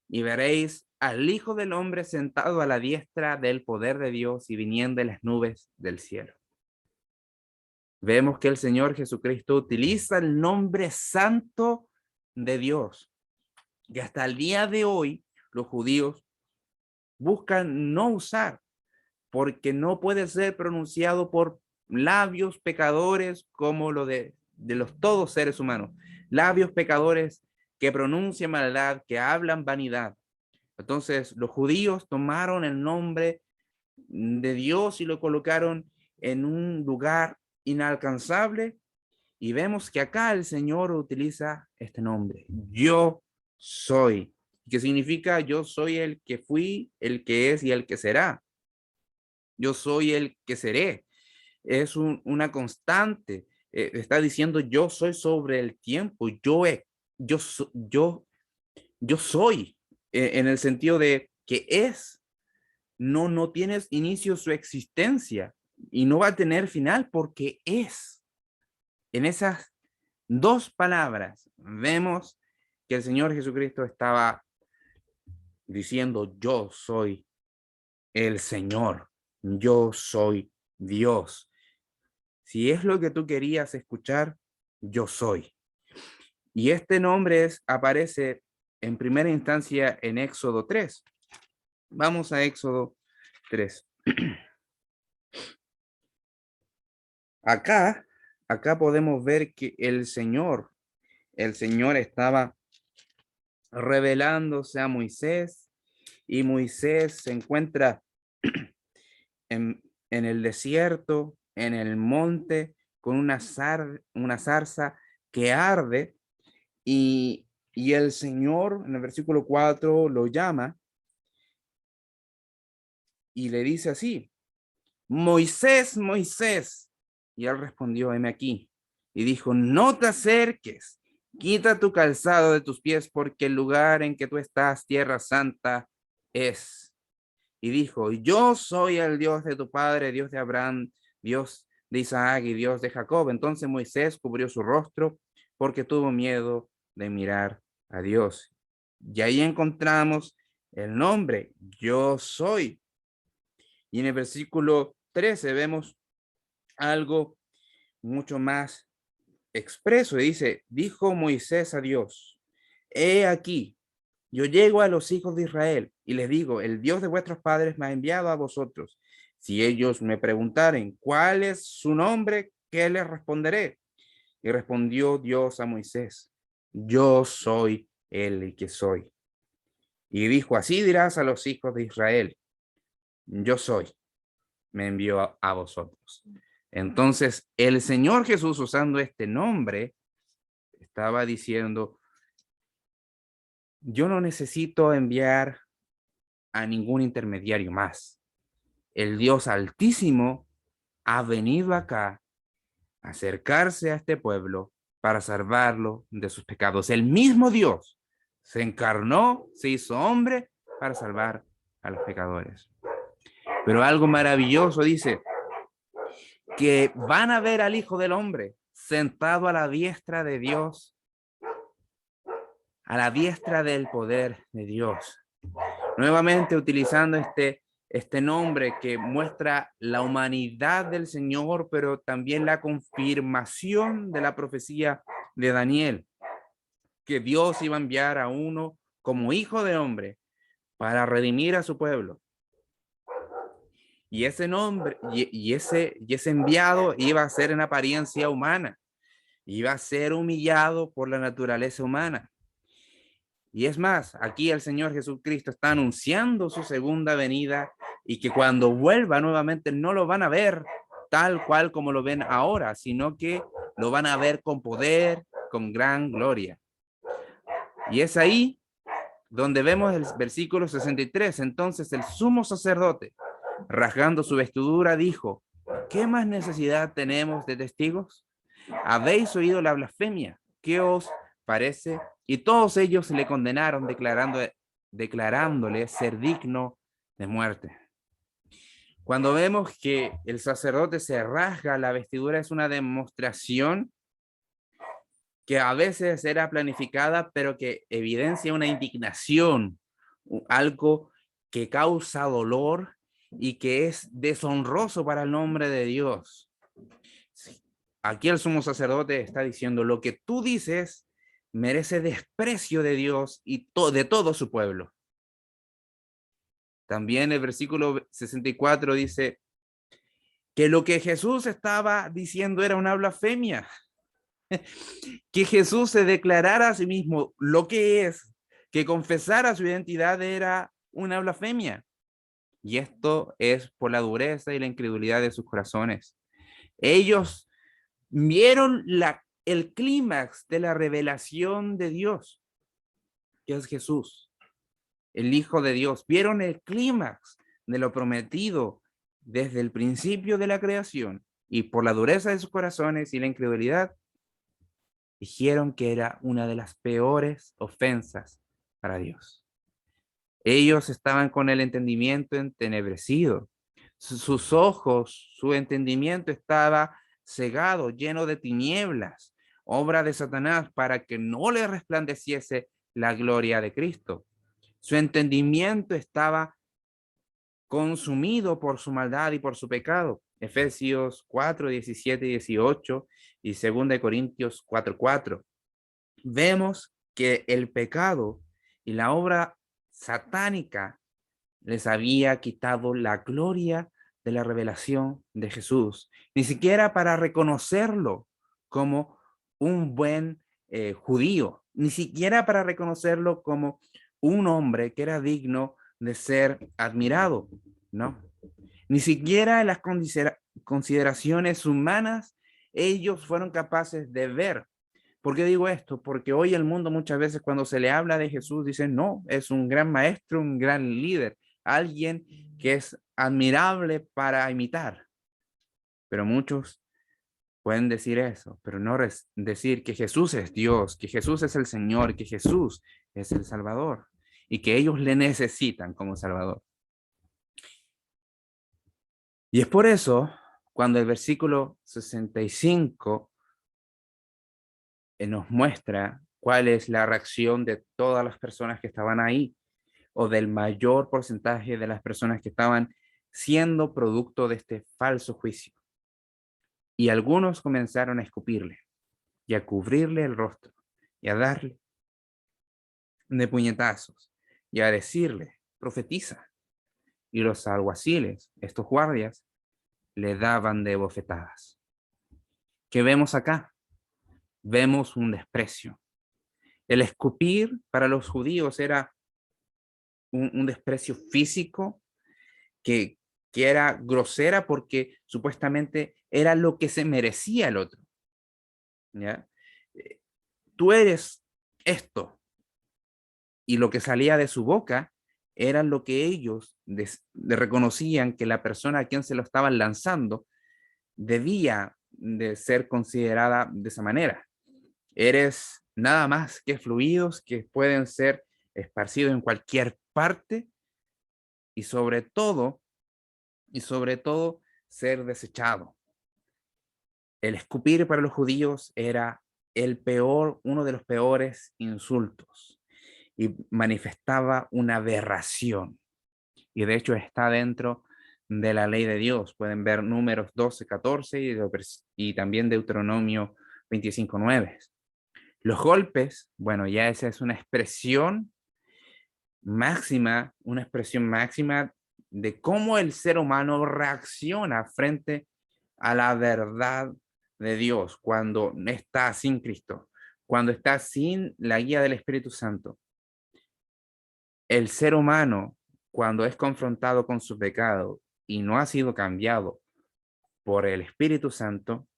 Speaker 1: y veréis al Hijo del Hombre sentado a la diestra del poder de Dios y viniendo en las nubes del cielo. Vemos que el Señor Jesucristo utiliza el nombre santo de Dios, que hasta el día de hoy los judíos buscan no usar, porque no puede ser pronunciado por labios pecadores como lo de los todos seres humanos. Labios pecadores que pronuncian maldad, que hablan vanidad. Entonces los judíos tomaron el nombre de Dios y lo colocaron en un lugar inalcanzable, y vemos que acá el Señor utiliza este nombre, yo soy, que significa yo soy el que fui, el que es y el que será. Yo soy el que seré. Es una constante. Está diciendo yo soy sobre el tiempo. Yo, yo soy, en el sentido de que es. No, no tienes inicio su existencia y no va a tener final porque es. En esas dos palabras vemos que el Señor Jesucristo estaba diciendo yo soy el Señor, yo soy Dios. Si es lo que tú querías escuchar, yo soy. Y este nombre aparece en primera instancia en Éxodo 3. Vamos a Éxodo 3. Acá podemos ver que el Señor estaba revelándose a Moisés, y Moisés se encuentra en el desierto, en el monte, con una zarza que arde, y el Señor en el versículo 4 lo llama y le dice así, Moisés, Moisés. Y él respondió, heme aquí. Y dijo, no te acerques, quita tu calzado de tus pies, porque el lugar en que tú estás, tierra santa, es. Y dijo, yo soy el Dios de tu padre, Dios de Abraham, Dios de Isaac y Dios de Jacob. Entonces Moisés cubrió su rostro porque tuvo miedo de mirar a Dios. Y ahí encontramos el nombre, yo soy. Y en el versículo 13 vemos algo mucho más expreso. Dice, dijo Moisés a Dios, he aquí, yo llego a los hijos de Israel y les digo, el Dios de vuestros padres me ha enviado a vosotros. Si ellos me preguntaren cuál es su nombre, ¿qué les responderé? Y respondió Dios a Moisés, yo soy el que soy. Y dijo, así dirás a los hijos de Israel, yo soy, me envió a vosotros. Entonces, el Señor Jesús, usando este nombre, estaba diciendo, yo no necesito enviar a ningún intermediario más. El Dios Altísimo ha venido acá a acercarse a este pueblo para salvarlo de sus pecados. El mismo Dios se encarnó, se hizo hombre para salvar a los pecadores. Pero algo maravilloso dice, que van a ver al Hijo del Hombre sentado a la diestra de Dios, a la diestra del poder de Dios. Nuevamente utilizando este nombre que muestra la humanidad del Señor, pero también la confirmación de la profecía de Daniel, que Dios iba a enviar a uno como hijo de hombre para redimir a su pueblo. Y ese nombre y ese enviado iba a ser en apariencia humana, iba a ser humillado por la naturaleza humana. Y es más, aquí el Señor Jesucristo está anunciando su segunda venida, y que cuando vuelva nuevamente no lo van a ver tal cual como lo ven ahora, sino que lo van a ver con poder, con gran gloria. Y es ahí donde vemos el versículo 63. Entonces el sumo sacerdote, rasgando su vestidura, dijo, ¿qué más necesidad tenemos de testigos? ¿Habéis oído la blasfemia? ¿Qué os parece? Y todos ellos le condenaron, declarándole ser digno de muerte. Cuando vemos que el sacerdote se rasga la vestidura, es una demostración que a veces era planificada, pero que evidencia una indignación, algo que causa dolor y que es deshonroso para el nombre de Dios. Sí. Aquí el sumo sacerdote está diciendo, lo que tú dices merece desprecio de Dios y de todo su pueblo. También el versículo 64 dice que lo que Jesús estaba diciendo era una blasfemia, que Jesús se declarara a sí mismo lo que es, que confesara su identidad era una blasfemia. Y esto es por la dureza y la incredulidad de sus corazones. Ellos vieron el clímax de la revelación de Dios, que es Jesús, el Hijo de Dios. Vieron el clímax de lo prometido desde el principio de la creación, y por la dureza de sus corazones y la incredulidad, dijeron que era una de las peores ofensas para Dios. Ellos estaban con el entendimiento entenebrecido. Sus ojos, su entendimiento estaba cegado, lleno de tinieblas, obra de Satanás, para que no le resplandeciese la gloria de Cristo. Su entendimiento estaba consumido por su maldad y por su pecado. Efesios 4, 17 y 18 y 2 Corintios 4, 4. Vemos que el pecado y la obra satánica les había quitado la gloria de la revelación de Jesús, ni siquiera para reconocerlo como un buen judío, ni siquiera para reconocerlo como un hombre que era digno de ser admirado, ¿no? Ni siquiera en las consideraciones humanas ellos fueron capaces de ver. ¿Por qué digo esto? Porque hoy el mundo muchas veces cuando se le habla de Jesús dice, no, es un gran maestro, un gran líder, alguien que es admirable para imitar. Pero muchos pueden decir eso, pero no decir que Jesús es Dios, que Jesús es el Señor, que Jesús es el Salvador y que ellos le necesitan como Salvador. Y es por eso cuando el versículo 65 nos muestra cuál es la reacción de todas las personas que estaban ahí, o del mayor porcentaje de las personas que estaban siendo producto de este falso juicio. Y algunos comenzaron a escupirle y a cubrirle el rostro y a darle de puñetazos y a decirle, profetiza. Y los alguaciles, estos guardias, le daban de bofetadas. ¿Qué vemos acá? Vemos un desprecio. El escupir para los judíos era un desprecio físico que, que era grosera porque supuestamente era lo que se merecía el otro. ¿Ya? Tú eres esto, y lo que salía de su boca era lo que ellos reconocían que la persona a quien se lo estaban lanzando debía de ser considerada de esa manera. Eres nada más que fluidos que pueden ser esparcidos en cualquier parte y sobre todo, ser desechado. El escupir para los judíos era uno de los peores insultos y manifestaba una aberración. Y de hecho está dentro de la ley de Dios. Pueden ver Números 12, 14 y también Deuteronomio 25, 9. Los golpes, bueno, ya esa es una expresión máxima de cómo el ser humano reacciona frente a la verdad de Dios cuando está sin Cristo, cuando está sin la guía del Espíritu Santo. El ser humano, cuando es confrontado con su pecado y no ha sido cambiado por el Espíritu Santo,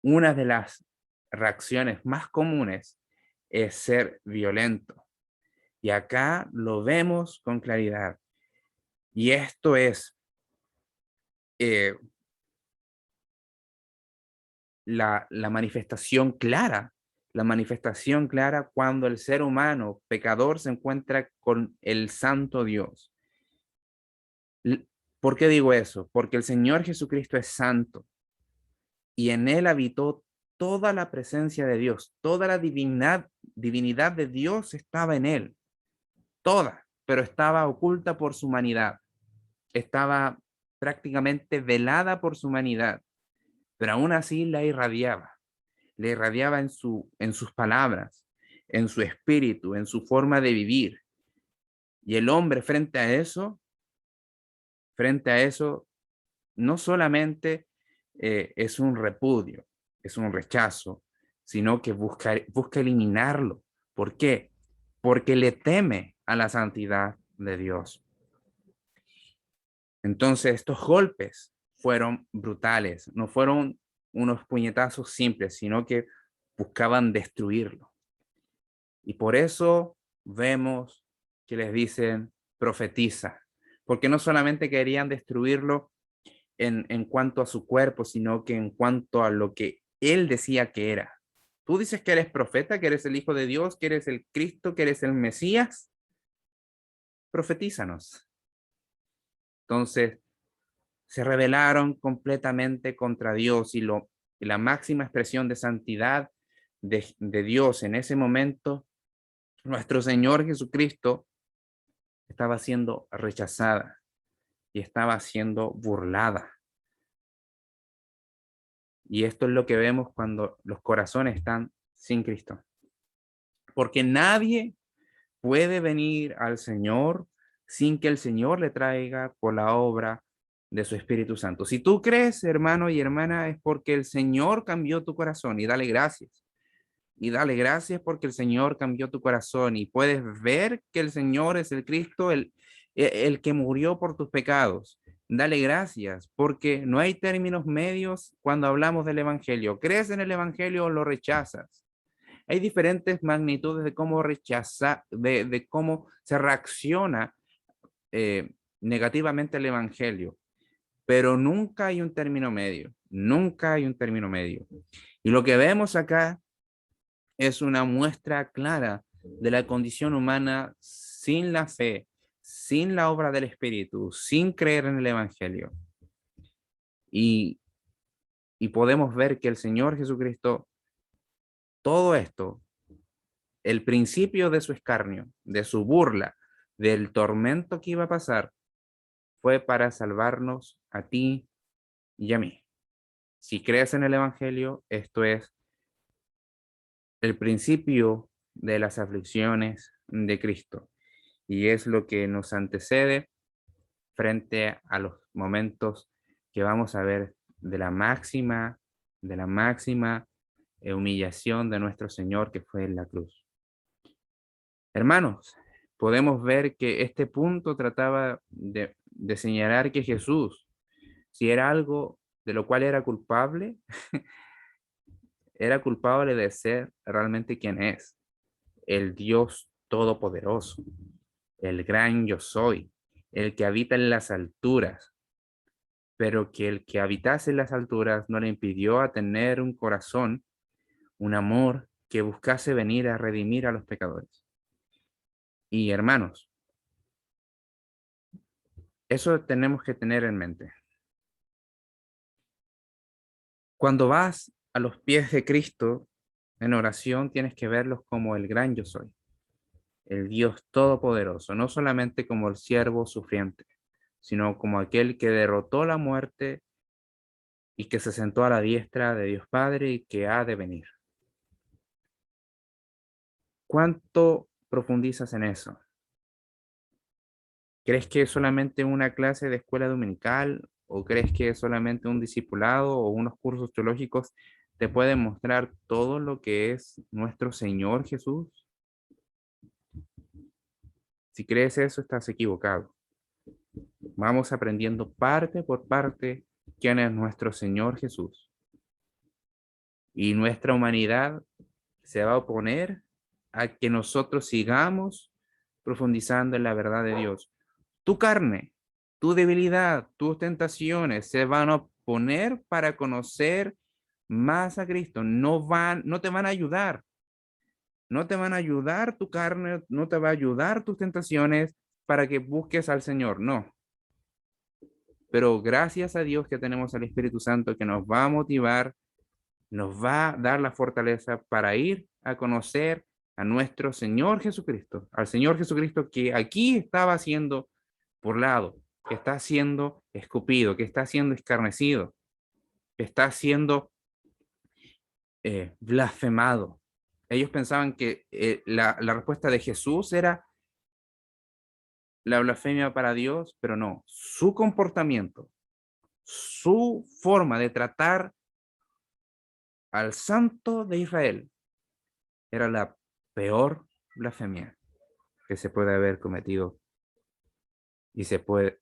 Speaker 1: una de las reacciones más comunes es ser violento. Y acá lo vemos con claridad. Y esto es eh, la manifestación clara cuando el ser humano pecador se encuentra con el santo Dios. ¿Por qué digo eso? Porque el Señor Jesucristo es santo y en él habitó toda la presencia de Dios, toda la divinidad de Dios estaba en él, toda, pero estaba oculta por su humanidad, estaba prácticamente velada por su humanidad, pero aún así le irradiaba en sus palabras, en su espíritu, en su forma de vivir. Y el hombre frente a eso, no solamente es un repudio, es un rechazo, sino que busca eliminarlo. ¿Por qué? Porque le teme a la santidad de Dios. Entonces, estos golpes fueron brutales, no fueron unos puñetazos simples, sino que buscaban destruirlo. Y por eso vemos que les dicen profetiza, porque no solamente querían destruirlo en cuanto a su cuerpo, sino que en cuanto a lo que él decía que era. Tú dices que eres profeta, que eres el Hijo de Dios, que eres el Cristo, que eres el Mesías. Profetízanos. Entonces, se rebelaron completamente contra Dios y la máxima expresión de santidad de Dios en ese momento, nuestro Señor Jesucristo, estaba siendo rechazada y estaba siendo burlada. Y esto es lo que vemos cuando los corazones están sin Cristo. Porque nadie puede venir al Señor sin que el Señor le traiga por la obra de su Espíritu Santo. Si tú crees, hermano y hermana, es porque el Señor cambió tu corazón y dale gracias. Y dale gracias porque el Señor cambió tu corazón y puedes ver que el Señor es el Cristo, el que murió por tus pecados. Dale gracias porque no hay términos medios cuando hablamos del Evangelio. ¿Crees en el Evangelio o lo rechazas? Hay diferentes magnitudes de cómo rechazar, de cómo se reacciona negativamente al Evangelio, pero nunca hay un término medio, nunca hay un término medio. Y lo que vemos acá es una muestra clara de la condición humana sin la fe, sin la obra del Espíritu, sin creer en el Evangelio. Y, y podemos ver que el Señor Jesucristo, todo esto, el principio de su escarnio, de su burla, del tormento que iba a pasar, fue para salvarnos a ti y a mí. Si crees en el Evangelio, esto es el principio de las aflicciones de Cristo y es lo que nos antecede frente a los momentos que vamos a ver de la máxima humillación de nuestro Señor que fue en la cruz. Hermanos, podemos ver que este punto trataba de señalar que Jesús, si era algo de lo cual era culpable de ser realmente quien es, el Dios Todopoderoso, el gran yo soy, el que habita en las alturas, pero que el que habitase en las alturas no le impidió a tener un corazón, un amor que buscase venir a redimir a los pecadores. Y hermanos, eso tenemos que tener en mente. Cuando vas a los pies de Cristo en oración, tienes que verlos como el gran yo soy, el Dios todopoderoso, no solamente como el siervo sufriente, sino como aquel que derrotó la muerte y que se sentó a la diestra de Dios Padre y que ha de venir. ¿Cuánto profundizas en eso? ¿Crees que es solamente una clase de escuela dominical o crees que es solamente un discipulado o unos cursos teológicos te pueden mostrar todo lo que es nuestro Señor Jesús? Si crees eso, estás equivocado. Vamos aprendiendo parte por parte quién es nuestro Señor Jesús. Y nuestra humanidad se va a oponer a que nosotros sigamos profundizando en la verdad de Dios. Tu carne, tu debilidad, tus tentaciones se van a oponer para conocer más a Cristo. No te van a ayudar. No te van a ayudar tu carne, no te va a ayudar tus tentaciones para que busques al Señor. No. Pero gracias a Dios que tenemos al Espíritu Santo que nos va a motivar nos va a dar la fortaleza para ir a conocer a nuestro Señor Jesucristo, al Señor Jesucristo que aquí estaba siendo burlado, que está siendo escupido, que está siendo escarnecido, que está siendo blasfemado. Ellos pensaban que la respuesta de Jesús era la blasfemia para Dios, pero no, su comportamiento, su forma de tratar al Santo de Israel era la peor blasfemia que se puede haber cometido y se puede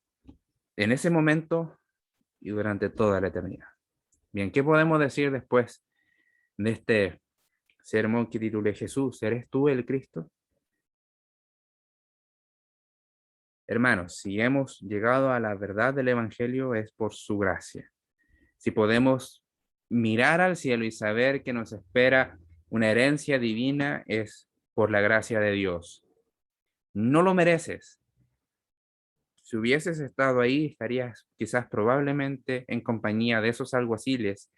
Speaker 1: en ese momento y durante toda la eternidad. Bien, ¿qué podemos decir después de este sermón que titulé Jesús, ¿eres tú el Cristo? Hermanos, si hemos llegado a la verdad del Evangelio es por su gracia. Si podemos mirar al cielo y saber que nos espera una herencia divina es por la gracia de Dios. No lo mereces. Si hubieses estado ahí, estarías quizás probablemente en compañía de esos alguaciles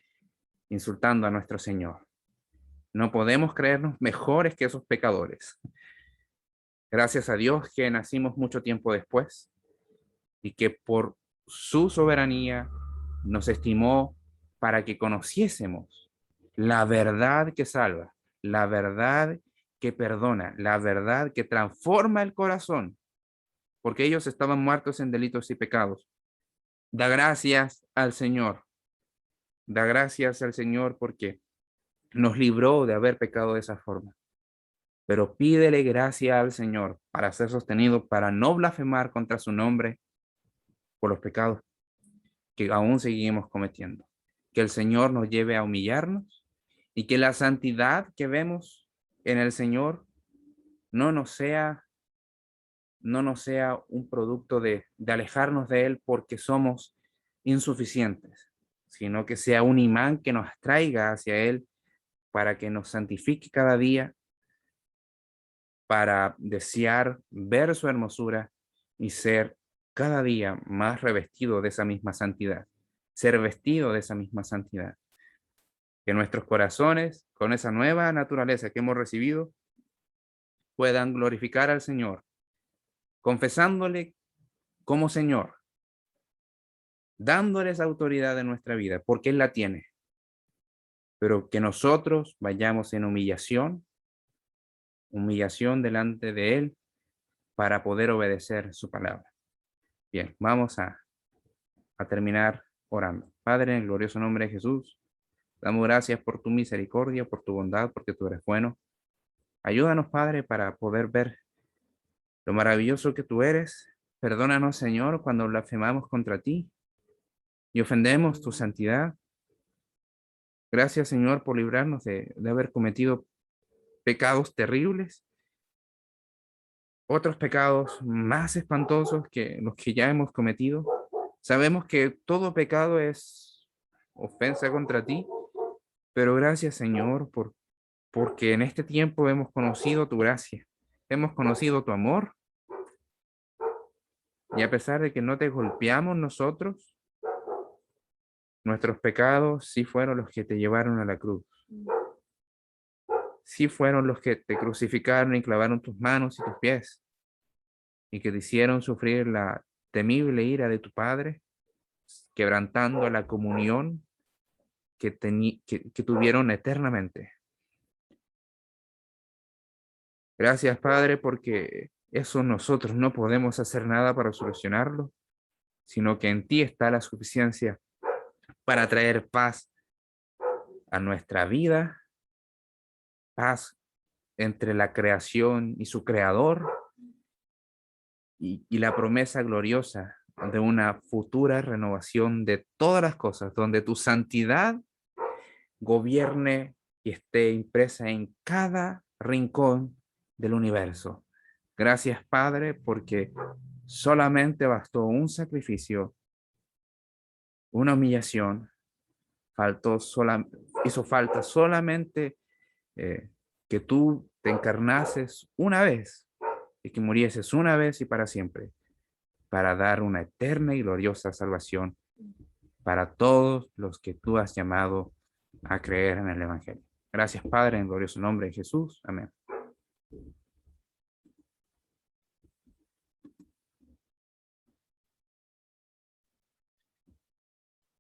Speaker 1: insultando a nuestro Señor. No podemos creernos mejores que esos pecadores. Gracias a Dios que nacimos mucho tiempo después y que por su soberanía nos estimó para que conociésemos la verdad que salva, la verdad que perdona, la verdad que transforma el corazón, porque ellos estaban muertos en delitos y pecados. Da gracias al Señor, da gracias al Señor porque nos libró de haber pecado de esa forma. Pero pídele gracia al Señor para ser sostenido, para no blasfemar contra su nombre por los pecados que aún seguimos cometiendo. Que el Señor nos lleve a humillarnos y que la santidad que vemos en el Señor no nos sea, no nos sea un producto de alejarnos de Él porque somos insuficientes, sino que sea un imán que nos atraiga hacia Él para que nos santifique cada día, para desear ver su hermosura y ser cada día más revestido de esa misma santidad, ser vestido de esa misma santidad. Que nuestros corazones, con esa nueva naturaleza que hemos recibido, puedan glorificar al Señor, confesándole como Señor, dándoles autoridad en nuestra vida, porque Él la tiene, pero que nosotros vayamos en humillación, humillación delante de Él para poder obedecer su palabra. Bien, vamos a terminar orando. Padre, en el glorioso nombre de Jesús, damos gracias por tu misericordia, por tu bondad, porque tú eres bueno. Ayúdanos, Padre, para poder ver lo maravilloso que tú eres. Perdónanos, Señor, cuando blasfemamos contra ti y ofendemos tu santidad. Gracias, Señor, por librarnos de haber cometido pecados terribles, otros pecados más espantosos que los que ya hemos cometido. Sabemos que todo pecado es ofensa contra ti, pero gracias, Señor, porque en este tiempo hemos conocido tu gracia, hemos conocido tu amor, y a pesar de que no te golpeamos nosotros, nuestros pecados sí fueron los que te llevaron a la cruz. Sí fueron los que te crucificaron y clavaron tus manos y tus pies y que te hicieron sufrir la temible ira de tu Padre, quebrantando la comunión que tuvieron eternamente. Gracias, Padre, porque eso nosotros no podemos hacer nada para solucionarlo, sino que en ti está la suficiencia para traer paz a nuestra vida, paz entre la creación y su creador, y la promesa gloriosa de una futura renovación de todas las cosas, donde tu santidad gobierne y esté impresa en cada rincón del universo. Gracias, Padre, porque solamente bastó un sacrificio, una humillación, hizo falta solamente que tú te encarnases una vez y que murieses una vez y para siempre, para dar una eterna y gloriosa salvación para todos los que tú has llamado a creer en el Evangelio. Gracias, Padre, en glorioso nombre de Jesús. Amén.